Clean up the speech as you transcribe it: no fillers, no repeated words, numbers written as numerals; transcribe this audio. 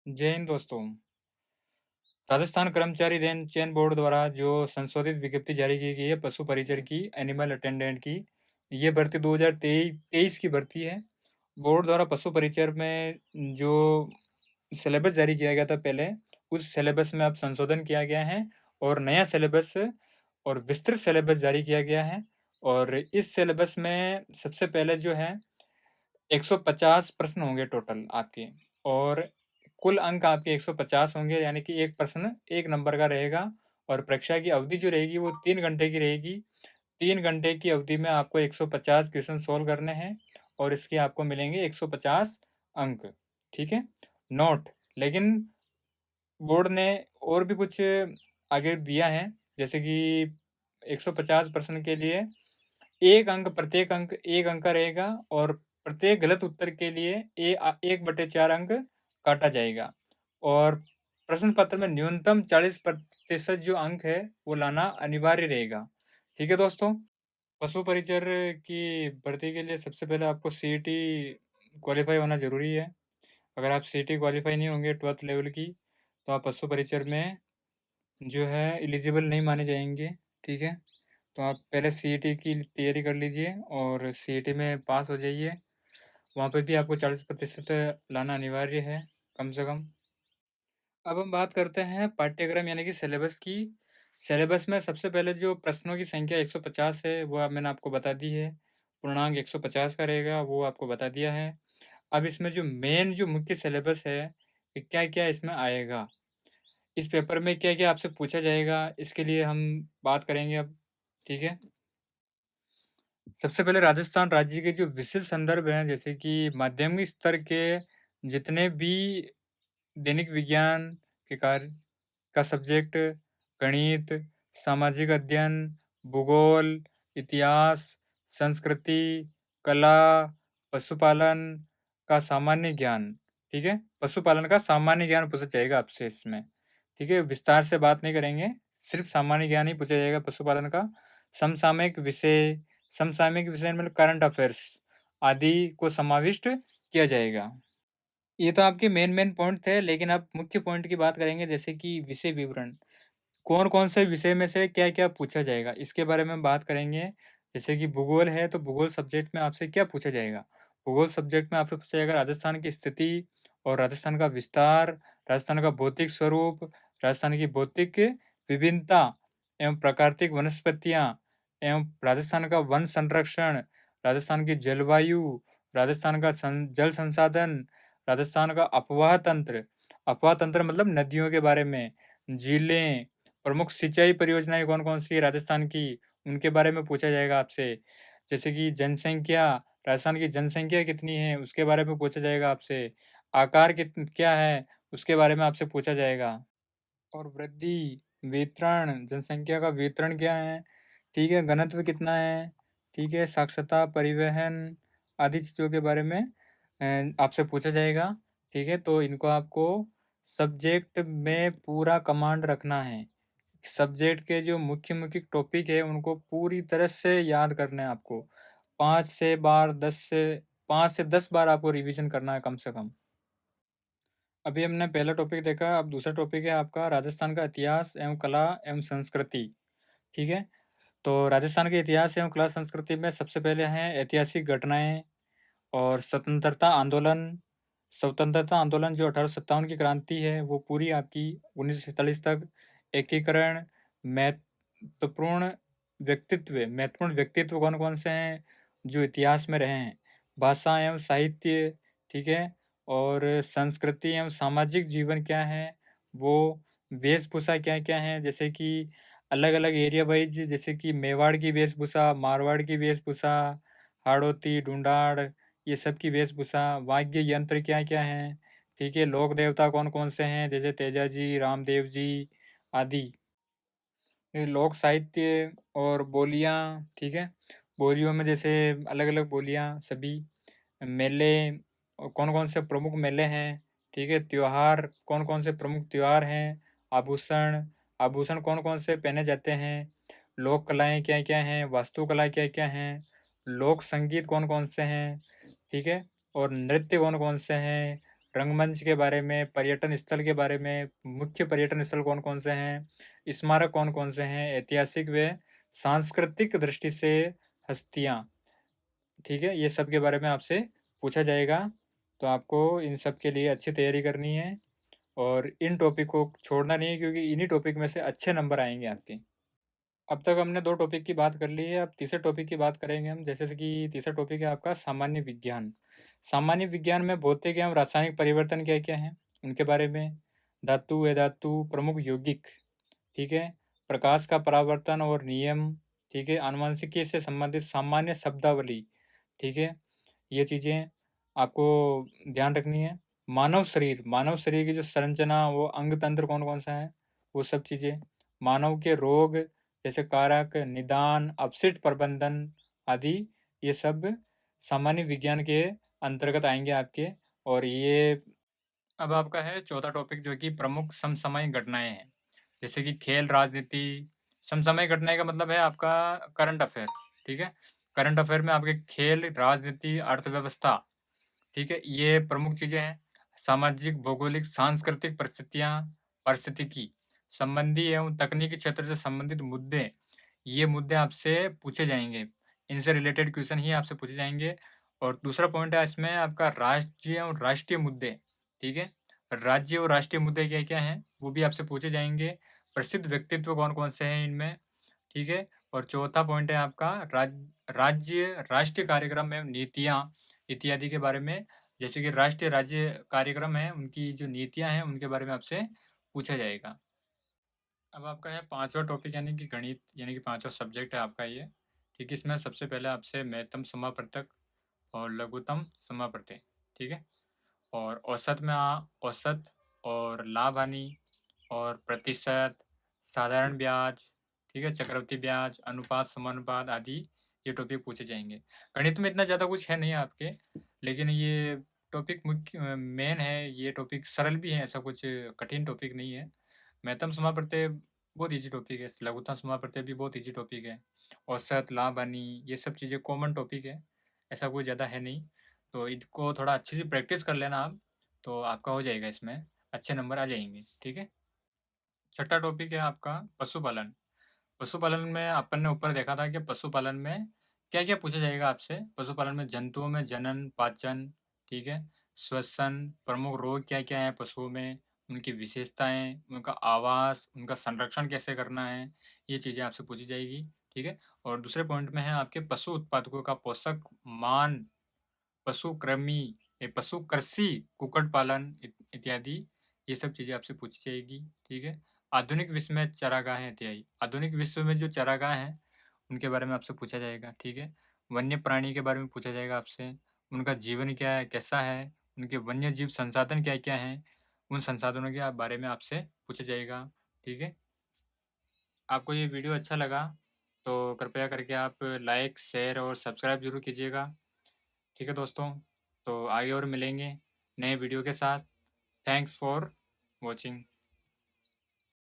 जय हिंद दोस्तों। राजस्थान कर्मचारी चयन बोर्ड द्वारा जो संशोधित विज्ञप्ति जारी की गई है पशु परिचर की, एनिमल अटेंडेंट की, ये भर्ती 2023 की भर्ती है। बोर्ड द्वारा पशु परिचर में जो सिलेबस जारी किया गया था पहले, उस सिलेबस में अब संशोधन किया गया है और नया सिलेबस और विस्तृत सिलेबस जारी किया गया है। और इस सिलेबस में सबसे पहले जो है 150 प्रश्न होंगे टोटल आपके, और कुल अंक आपके 150 होंगे, यानी कि एक प्रश्न एक नंबर का रहेगा। और परीक्षा की अवधि जो रहेगी वो 3 घंटे की रहेगी। 3 घंटे की अवधि में आपको 150 क्वेश्चन सोल्व करने हैं और इसके आपको मिलेंगे 150 अंक। ठीक है, नोट। लेकिन बोर्ड ने और भी कुछ आगे दिया है, जैसे कि 150 प्रश्न के लिए प्रत्येक अंक 1 अंक का रहेगा और प्रत्येक गलत उत्तर के लिए 1/4 अंक काटा जाएगा। और प्रश्न पत्र में न्यूनतम 40% जो अंक है वो लाना अनिवार्य रहेगा। ठीक है दोस्तों, पशु परिचर की भर्ती के लिए सबसे पहले आपको सीईटी क्वालिफाई होना ज़रूरी है। अगर आप सीईटी क्वालिफाई नहीं होंगे 12th लेवल की, तो आप पशु परिचर में जो है एलिजिबल नहीं माने जाएंगे। ठीक है, तो आप पहले सीईटी की तैयारी कर लीजिए और सीईटी में पास हो जाइए। वहाँ पे भी आपको 40% लाना अनिवार्य है, कम से कम। अब हम बात करते हैं पाठ्यक्रम यानी कि सिलेबस की। सिलेबस में सबसे पहले जो प्रश्नों की संख्या 150 है, वो मैंने आपको बता दी है। पूर्णांक 150 का रहेगा, वो आपको बता दिया है। अब इसमें जो मुख्य सिलेबस है, कि क्या-क्या इसमें आएगा, इस पेपर में क्या-क्या आपसे पूछा जाएगा, इसके लिए हम बात करेंगे अब। ठीक है? सबसे पहले राजस्थान राज्य के जो विशिष्ट संदर्भ हैं, जैसे कि माध्यमिक स्तर के जितने भी दैनिक विज्ञान के कार्य का सब्जेक्ट, गणित, सामाजिक अध्ययन, भूगोल, इतिहास, संस्कृति, कला, पशुपालन का सामान्य ज्ञान। ठीक है? पशुपालन का सामान्य ज्ञान पूछा जाएगा आपसे इसमें। ठीक है? विस्तार से बात नहीं करेंगे, सिर्फ सामान्य ज्ञान ही पूछा जाएगा पशुपालन का। समसामयिक विषय, समसामयिक विषय मतलब करंट अफेयर्स आदि को समाविष्ट किया जाएगा। ये तो आपके मेन पॉइंट थे, लेकिन अब मुख्य पॉइंट की बात करेंगे, जैसे कि विषय विवरण। कौन-कौन से विषय में से क्या-क्या पूछा जाएगा, इसके बारे में हम बात करेंगे। जैसे कि भूगोल है, तो भूगोल सब्जेक्ट में आपसे क्या पूछा जाएगा? भूगोल सब्जेक्ट में आपसे पूछा जाएगा राजस्थान की स्थिति और राजस्थान का विस्तार, राजस्थान का भौतिक स्वरूप, राजस्थान की भौतिक विभिन्नता एवं प्राकृतिक वनस्पतियाँ एवं राजस्थान का वन संरक्षण, राजस्थान की जलवायु, राजस्थान का जल संसाधन, राजस्थान का अफवाह तंत्र मतलब नदियों के बारे में, झीलें, प्रमुख सिंचाई परियोजनाएँ कौन-कौन सी है राजस्थान की, उनके बारे में पूछा जाएगा आपसे। जैसे कि जनसंख्या, राजस्थान की जनसंख्या कितनी है, उसके बारे में पूछा जाएगा आपसे। आकार क्या है, उसके बारे में आपसे पूछा जाएगा। और वृद्धि, वितरण, जनसंख्या का वितरण क्या है, ठीक है, घनत्व कितना है, ठीक है, साक्षरता, परिवहन आदि चीज़ों के बारे में आपसे पूछा जाएगा। ठीक है, तो इनको आपको सब्जेक्ट में पूरा कमांड रखना है। सब्जेक्ट के जो मुख्य-मुख्य टॉपिक है, उनको पूरी तरह से याद करना है आपको। 5 से 10 बार आपको रिवीजन करना है कम से कम। अभी हमने पहला टॉपिक देखा, अब दूसरा टॉपिक है आपका राजस्थान का इतिहास एवं कला एवं संस्कृति। ठीक है? तो राजस्थान के इतिहास एवं कला संस्कृति में सबसे पहले हैं ऐतिहासिक घटनाएँ और स्वतंत्रता आंदोलन जो 1857 की क्रांति है, वो पूरी आपकी 1947 तक। एकीकरण, महत्वपूर्ण महत्वपूर्ण व्यक्तित्व कौन-कौन से हैं, जो इतिहास में रहे हैं। भाषा एवं साहित्य, ठीक है? और संस्कृति एवं सामाजिक जीवन क्या है, वो वेशभूषा क्या-क्या है, जैसे कि अलग-अलग एरिया वाइज़, जैसे कि मेवाड़ की वेशभूषा, मारवाड़ की वेशभूषा, हाड़ौती, ढूंढाड़, ये सब की वेशभूषा, वाद्य यंत्र क्या-क्या हैं, ठीक है? लोक देवता कौन-कौन से हैं, जैसे तेजाजी, रामदेव जी आदि। ये लोक साहित्य और बोलियाँ, ठीक है? बोलियों में जैसे अलग-अलग बोलियाँ सभी, मेले और कौन-कौन से प्रमुख मेले हैं, ठीक है? त्योहार, कौन-कौन से प्रमुख त्योहार हैं, आभूषण, आभूषण कौन-कौन से पहने जाते हैं, लोक कलाएँ क्या-क्या हैं, वास्तुकला क्या-क्या हैं, लोक संगीत कौन-कौन से हैं, ठीक है? और नृत्य कौन-कौन से हैं, रंगमंच के बारे में, पर्यटन स्थल के बारे में, मुख्य पर्यटन स्थल कौन-कौन से हैं, स्मारक कौन-कौन से हैं, ऐतिहासिक व सांस्कृतिक दृष्टि से हस्तियाँ, ठीक है? ये सब के बारे में आपसे पूछा जाएगा। तो आपको इन सब के लिए अच्छी तैयारी करनी है और इन टॉपिक को छोड़ना नहीं है, क्योंकि इन्हीं टॉपिक में से अच्छे नंबर आएँगे आपके। अब तक हमने 2 टॉपिक की बात कर ली है, अब तीसरे टॉपिक की बात करेंगे हम, जैसे से कि तीसरा टॉपिक है आपका सामान्य विज्ञान। सामान्य विज्ञान में भौतिक एवं रासायनिक परिवर्तन क्या-क्या हैं, उनके बारे में, धातु, अधातु, प्रमुख यौगिक, ठीक है? प्रकाश का परावर्तन और नियम, ठीक है? आनुवंशिकी से संबंधित सामान्य शब्दावली, ठीक है? ये चीज़ें आपको ध्यान रखनी है। मानव शरीर की जो संरचना, वो अंग तंत्र कौन-कौन सा है, वो सब चीज़ें। मानव के रोग जैसे कारक, निदान, अपशिष्ट प्रबंधन आदि, ये सब सामान्य विज्ञान के अंतर्गत आएँगे आपके। और ये अब आपका है चौथा टॉपिक, जो कि प्रमुख समसामयिक घटनाएँ हैं। जैसे कि खेल, राजनीति, समसामयिक घटनाएँ का मतलब है आपका करंट अफ़ेयर, ठीक है? करंट अफ़ेयर में आपके खेल, राजनीति, अर्थव्यवस्था, ठीक है? ये प्रमुख चीज़ें हैं। सामाजिक, भौगोलिक, सांस्कृतिक पारिस्थितिकी संबंधी एवं तकनीकी क्षेत्र से संबंधित मुद्दे, ये मुद्दे आपसे पूछे जाएँगे। इनसे रिलेटेड क्वेश्चन ही आपसे पूछे जाएँगे। और दूसरा पॉइंट है इसमें आपका राज्य और राष्ट्रीय मुद्दे, ठीक है? राज्य और राष्ट्रीय मुद्दे क्या-क्या हैं, वो भी आपसे पूछे जाएँगे। प्रसिद्ध व्यक्तित्व कौन-कौन से हैं इनमें, ठीक है? और चौथा पॉइंट है आपका राष्ट्रीय कार्यक्रम एवं नीतियाँ इत्यादि के बारे में, जैसे कि राष्ट्रीय राज्य कार्यक्रम है, उनकी जो नीतियाँ हैं, उनके बारे में आपसे पूछा जाएगा। अब आपका है 5वाँ टॉपिक, यानी कि गणित, यानी कि 5वाँ सब्जेक्ट है आपका ये, ठीक है? इसमें सबसे पहले आपसे महत्तम समापवर्तक और लघुत्तम समापवर्ती, ठीक है? और औसत और लाभ-हानि और प्रतिशत, साधारण ब्याज, ठीक है? चक्रवृद्धि ब्याज, अनुपात, समानुपात आदि, ये टॉपिक पूछे जाएँगे। गणित में इतना ज़्यादा कुछ है नहीं आपके, लेकिन ये टॉपिक मेन है, ये टॉपिक सरल भी है, ऐसा कुछ कठिन टॉपिक नहीं है। महत्तम समापवर्ती बहुत ईज़ी टॉपिक है, लघुत्तम समापवर्ती भी बहुत ईज़ी टॉपिक है। औसत, लाभ-हानि, ये सब चीज़ें कॉमन टॉपिक है, ऐसा कोई ज़्यादा है नहीं। तो इनको थोड़ा अच्छे से प्रैक्टिस कर लेना आप, तो आपका हो जाएगा, इसमें अच्छे नंबर आ जाएँगे, ठीक है? छठा टॉपिक है आपका पशुपालन। पशुपालन में अपन ने ऊपर देखा था कि पशुपालन में क्या-क्या पूछा जाएगा आपसे। पशुपालन में जंतुओं में जनन, पाचन, ठीक है? श्वसन, प्रमुख रोग क्या-क्या हैं पशुओं में, उनकी विशेषताएँ, उनका आवास, उनका संरक्षण कैसे करना है, ये चीज़ें आपसे पूछी जाएगी, ठीक है? और दूसरे पॉइंट में है आपके पशु उत्पादकों का पोषक मान, पशु कृमि, पशु कृषि, कुक्कुट पालन इत्यादि, ये सब चीज़ें आपसे पूछी जाएगी, ठीक है? आधुनिक विश्व में चारागाहें इत्यादि, आधुनिक विश्व में जो चारागाह हैं, उनके बारे में आपसे पूछा जाएगा, ठीक है? वन्य प्राणी के बारे में पूछा जाएगा आपसे, उनका जीवन क्या है, कैसा है, उनके वन्य जीव संसाधन क्या-क्या हैं, उन संसाधनों के बारे में आपसे पूछा जाएगा, ठीक है? आपको ये वीडियो अच्छा लगा, तो कृपया करके आप लाइक, शेयर और सब्सक्राइब ज़रूर कीजिएगा। ठीक है दोस्तों, तो आगे और मिलेंगे नए वीडियो के साथ। Thanks for watching.